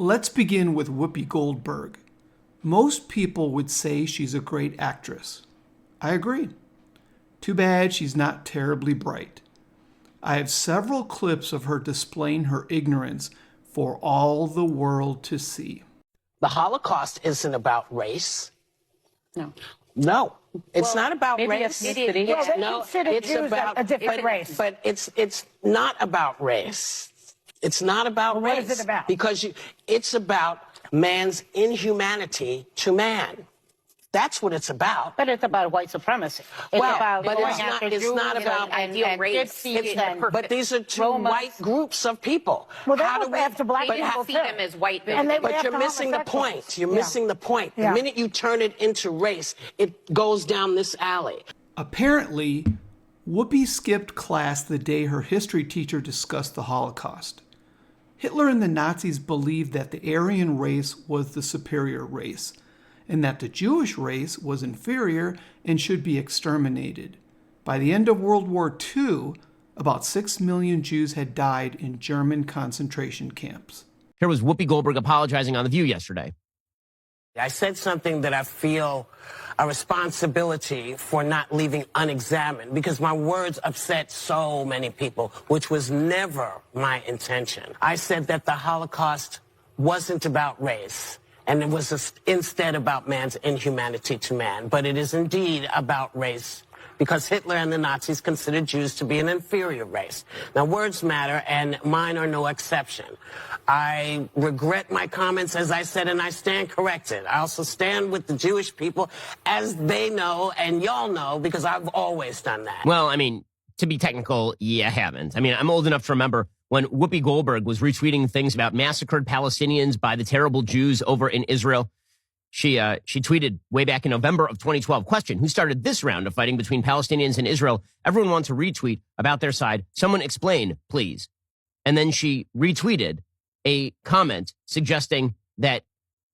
Let's begin with Whoopi Goldberg. Most people would say she's a great actress. I agree. Too bad she's not terribly bright. I have several clips of her displaying her ignorance for all the world to see. The Holocaust isn't about race. No. No, it's not about race. Ethnicity. It's about a different race. But it's not about race. It's not about race. What is it about? Because it's about man's inhumanity to man. That's what it's about. But it's about white supremacy. It's about but it's not about ideal race. But these are two white groups of people. Well, how do we have to black people see them as white? But you're missing the point. You're missing the point. The minute you turn it into race, it goes down this alley. Apparently, Whoopi skipped class the day her history teacher discussed the Holocaust. Hitler and the Nazis believed that the Aryan race was the superior race, and that the Jewish race was inferior and should be exterminated. By the end of World War II, about 6 million Jews had died in German concentration camps. Here was Whoopi Goldberg apologizing on The View yesterday. I said something that I feel a responsibility for not leaving unexamined because my words upset so many people, which was never my intention. I said that the Holocaust wasn't about race, and it was instead about man's inhumanity to man. But it is indeed about race, because Hitler and the Nazis considered Jews to be an inferior race. Now, words matter, and mine are no exception. I regret my comments, as I said, and I stand corrected. I also stand with the Jewish people, as they know, and y'all know, because I've always done that. Well, I mean, to be technical, you haven't. I mean, I'm old enough to remember when Whoopi Goldberg was retweeting things about massacred Palestinians by the terrible Jews over in Israel. She tweeted way back in November of 2012, question, who started this round of fighting between Palestinians and Israel? Everyone wants to retweet about their side. Someone explain, please. And then she retweeted a comment suggesting that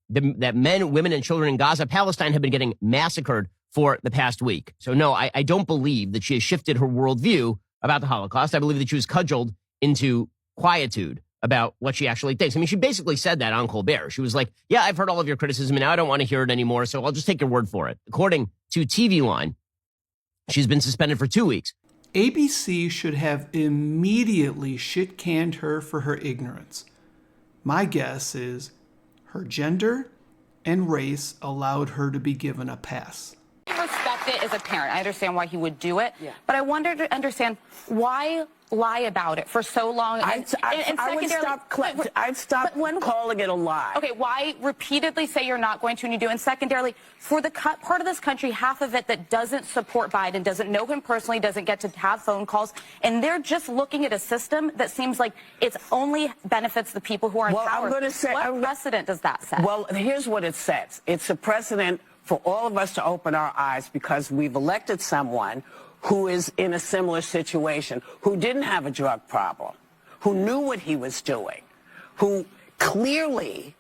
that men, women, and children in Gaza, Palestine have been getting massacred for the past week. So no, I don't believe that she has shifted her worldview about the Holocaust. I believe that she was cudgeled into quietude about what she actually thinks. I mean, she basically said that on Colbert. She was like, yeah, I've heard all of your criticism and now I don't want to hear it anymore, so I'll just take your word for it. According to TV Line, she's been suspended for 2 weeks. ABC should have immediately shit-canned her for her ignorance. My guess is her gender and race allowed her to be given a pass. I respect it as a parent. I understand why he would do it, but I wonder to understand why lie about it for so long. I'd stop calling it a lie. Okay, why repeatedly say you're not going to and you do? And secondarily, for the part of this country, half of it that doesn't support Biden, doesn't know him personally, doesn't get to have phone calls, and they're just looking at a system that seems like it only benefits the people who are in power. I'm going to say, what precedent does that set? Well, here's what it sets. It's a precedent for all of us to open our eyes because we've elected someone who is in a similar situation, who didn't have a drug problem, who knew what he was doing, who clearly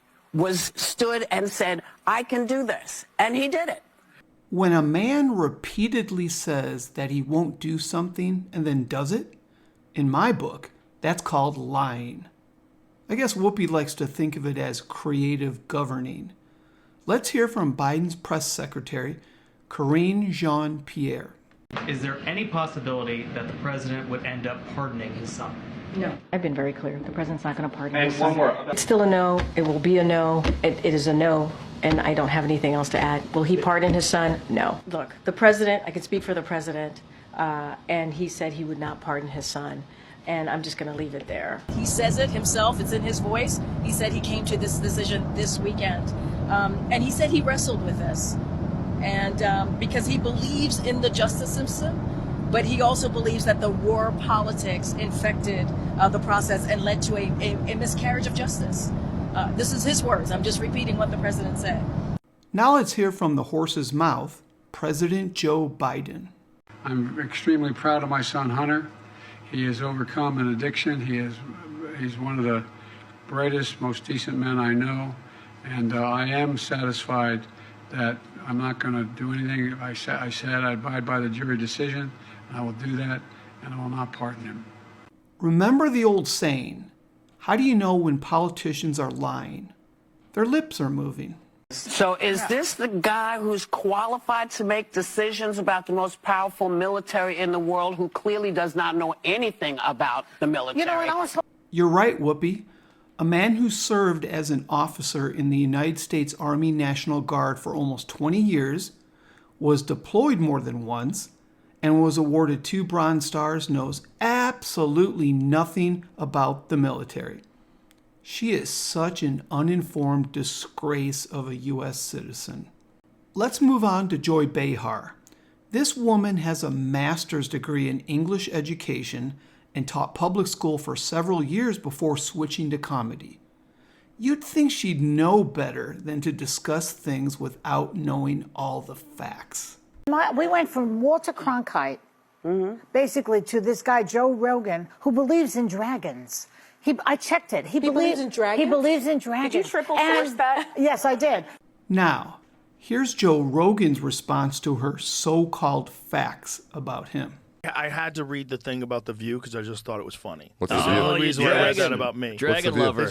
stood and said, I can do this. And he did it. When a man repeatedly says that he won't do something and then does it, in my book, that's called lying. I guess Whoopi likes to think of it as creative governing. Let's hear from Biden's press secretary, Karine Jean-Pierre. Is there any possibility that the president would end up pardoning his son? No. I've been very clear. The president's not going to pardon his son. And one more. It's still a no. It will be a no. It is a no, and I don't have anything else to add. Will he pardon his son? No. Look, the president, I can speak for the president, and he said he would not pardon his son. And I'm just going to leave it there. He says it himself. It's in his voice. He said he came to this decision this weekend. And he said he wrestled with this. And because he believes in the justice system, but he also believes that the war politics infected the process and led to a miscarriage of justice. This is his words. I'm just repeating what the president said. Now let's hear from the horse's mouth, President Joe Biden. I'm extremely proud of my son, Hunter. He has overcome an addiction. He's one of the brightest, most decent men I know. And I am satisfied that I'm not going to do anything. I said I'd abide by the jury decision, and I will do that, and I will not pardon him. Remember the old saying, how do you know when politicians are lying? Their lips are moving. So is this the guy who's qualified to make decisions about the most powerful military in the world, who clearly does not know anything about the military? You know, and also, You're right, Whoopi. A man who served as an officer in the United States Army National Guard for almost 20 years, was deployed more than once, and was awarded 2 Bronze Stars knows absolutely nothing about the military. She is such an uninformed disgrace of a U.S. citizen. Let's move on to Joy Behar. This woman has a master's degree in English education and taught public school for several years before switching to comedy. You'd think she'd know better than to discuss things without knowing all the facts. we went from Walter Cronkite, basically, to this guy, Joe Rogan, who believes in dragons. I checked it. He believes in dragons? He believes in dragons. Did you triple source that? Yes, I did. Now, here's Joe Rogan's response to her so-called facts about him. I had to read the thing about The View because I just thought it was funny. What's The That's View? the only reason why I read that dragon- about me. Dragon View? lover.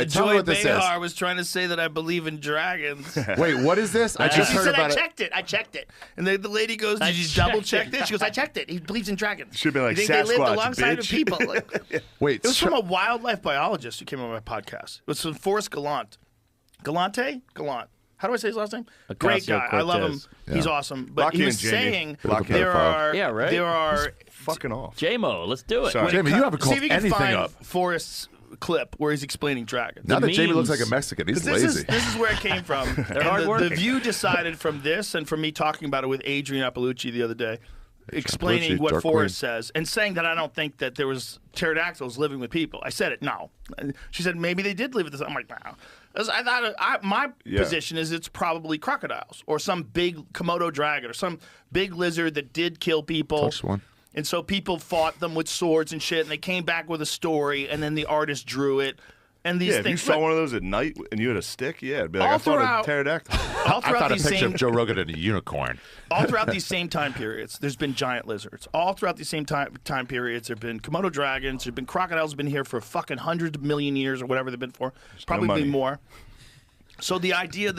Joy Behar was trying to say that I believe in dragons. Wait, what is this? I just She heard said, about I it. checked it. I checked it. And the lady goes, did you double check this? She goes, I checked it. He believes in dragons. Should've been like, You think they lived Sasquatch, alongside of bitch. people. Like, Wait, it was from a wildlife biologist who came on my podcast. It was from Forrest Gallant. Gallant? How do I say his last name? Great guy. I love him. Yeah. He's awesome. But Lucky he was and Jamie. saying Lucky there pedophile. are Yeah, right? there are fucking off. J-Mo, let's do it. Sorry. Jamie, you haven't see called if you can anything find up. Forrest's clip where he's explaining dragons. Now that Jamie looks memes. like a Mexican, he's This lazy. is where it came from. And hardworking. the View decided from this and from me talking about it with Adrienne Appalucci the other day, explaining Appalucci, what Dark Forrest Queen. says and saying that I don't think that there was pterodactyls living with people. I said it, no. She said maybe they did live with this. I'm like, no. I thought my position is it's probably crocodiles or some big Komodo dragon or some big lizard that did kill people. Touched one. And so people fought them with swords and shit, and they came back with a story, and then the artist drew it. And these Yeah, if things. you saw one of those at night and you had a stick, yeah, it'd be like, All I fought throughout- a pterodactyl. all I throughout found a these picture same of Joe Rogan and a unicorn. all throughout these same time periods, there's been giant lizards. All throughout these same time periods, there have been Komodo dragons. There have been crocodiles. Have been here for fucking 100 million years or whatever they've been for. Probably money. more. So the idea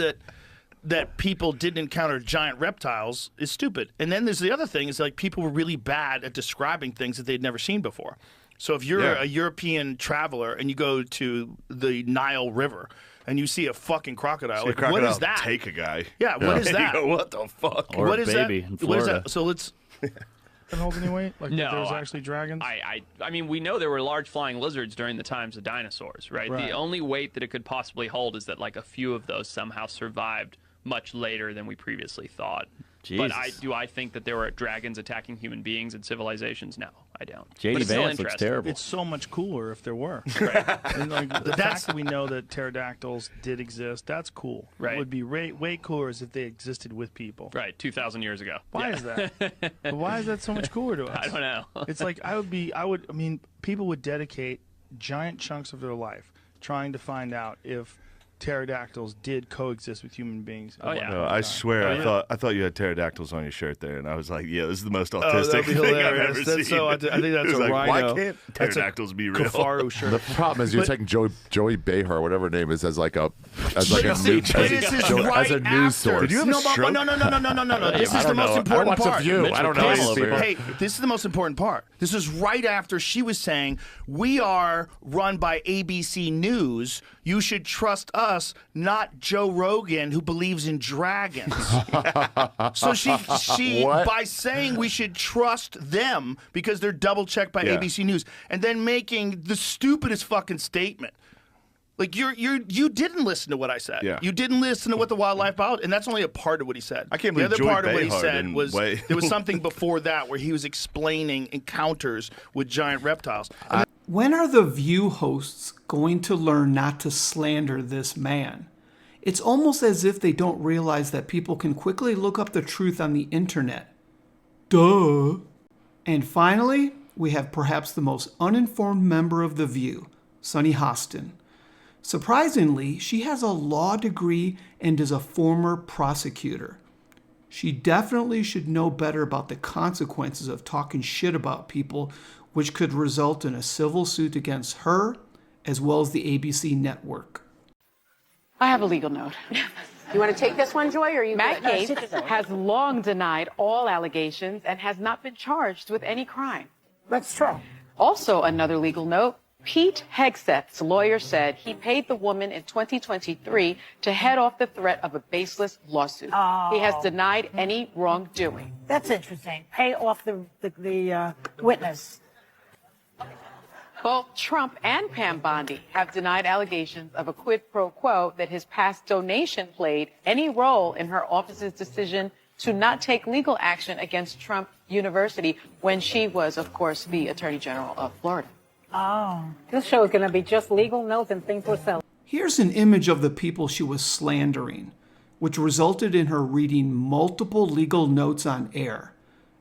that people didn't encounter giant reptiles is stupid. And then there's the other thing is like people were really bad at describing things that they'd never seen before. So if you're a European traveler and you go to the Nile River and you see a fucking crocodile, See a like, crocodile what is that? take a guy. Yeah, what is And you that? go, what the fuck? Or What a is baby that? in What is Florida. that? So let's. Can hold any weight? Like No, there's actually dragons? I mean, we know there were large flying lizards during the times of dinosaurs, right? Right. The only weight that it could possibly hold is that like a few of those somehow survived much later than we previously thought. But Jesus. I think that there were dragons attacking human beings and civilizations? No, I don't. J.D. But it's still Vance looks interesting. terrible. It's so much cooler if there were. And like, the That's- fact that we know that pterodactyls did exist, that's cool. Right. It would be way cooler as if they existed with people. Right, 2,000 years ago. Why Yeah. is that? But why is that so much cooler to us? I don't know. It's like I mean, people would dedicate giant chunks of their life trying to find out if pterodactyls did coexist with human beings. Oh, yeah. No, I swear, Oh, I thought you had pterodactyls on your shirt there, and I was like, yeah, this is the most Oh, autistic that'd be thing I've hilarious. ever That's seen. so- I think that's It was a like, rhino. Why can't That's a pterodactyls be real? Kafaru shirt. The problem is you're But- taking Joey Behar, whatever her name is, as like a But news this is right as a news after. source. Did you have a no, stroke? No. This I is the don't most know. important I watch part. The View. I don't know McConnell these over people. Hey, this is the most important part. This is right after she was saying, we are run by ABC News. You should trust us, not Joe Rogan, who believes in dragons. So she What? by saying we should trust them because they're double checked by Yeah. ABC News, and then making the stupidest fucking statement. Like you didn't listen to what I said. Yeah. You didn't listen to what the wildlife biologist, and that's only a part of what he said. I can't the believe other Joy part of what he Behar said didn't was weigh- there was something before that where he was explaining encounters with giant reptiles. And When are the View hosts going to learn not to slander this man? It's almost as if they don't realize that people can quickly look up the truth on the internet. Duh. And finally, we have perhaps the most uninformed member of the View, Sunny Hostin. Surprisingly, she has a law degree and is a former prosecutor. She definitely should know better about the consequences of talking shit about people, which could result in a civil suit against her as well as the ABC network. I have a legal note. You want to take this one, Joy, or you Matt good? Gaetz has long denied all allegations and has not been charged with any crime. That's true. Also, another legal note, Pete Hegseth's lawyer said he paid the woman in 2023 to head off the threat of a baseless lawsuit. Oh. He has denied any wrongdoing. That's interesting. Pay off the witness. Both Trump and Pam Bondi have denied allegations of a quid pro quo that his past donation played any role in her office's decision to not take legal action against Trump University when she was, of course, the Attorney General of Florida. Oh, this show is going to be just legal notes and things we're selling. Here's an image of the people she was slandering, which resulted in her reading multiple legal notes on air.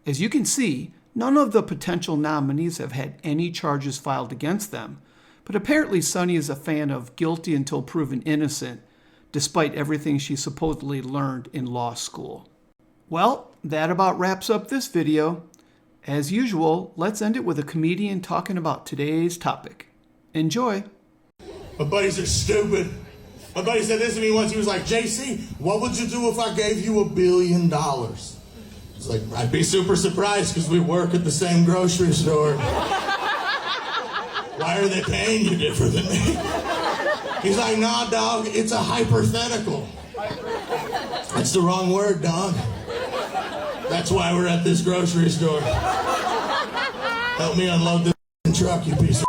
As you can see, none of the potential nominees have had any charges filed against them, but apparently Sunny is a fan of guilty until proven innocent, despite everything she supposedly learned in law school. Well, that about wraps up this video. As usual, let's end it with a comedian talking about today's topic. Enjoy. My buddies are stupid. My buddy said this to me once. He was like, JC, what would you do if I gave you $1 billion? It's like, I'd be super surprised because we work at the same grocery store. Why are they paying you different than me? He's like, nah, dog, it's a hypothetical. That's the wrong word, dog. That's why we're at this grocery store. Help me unload this truck, you piece of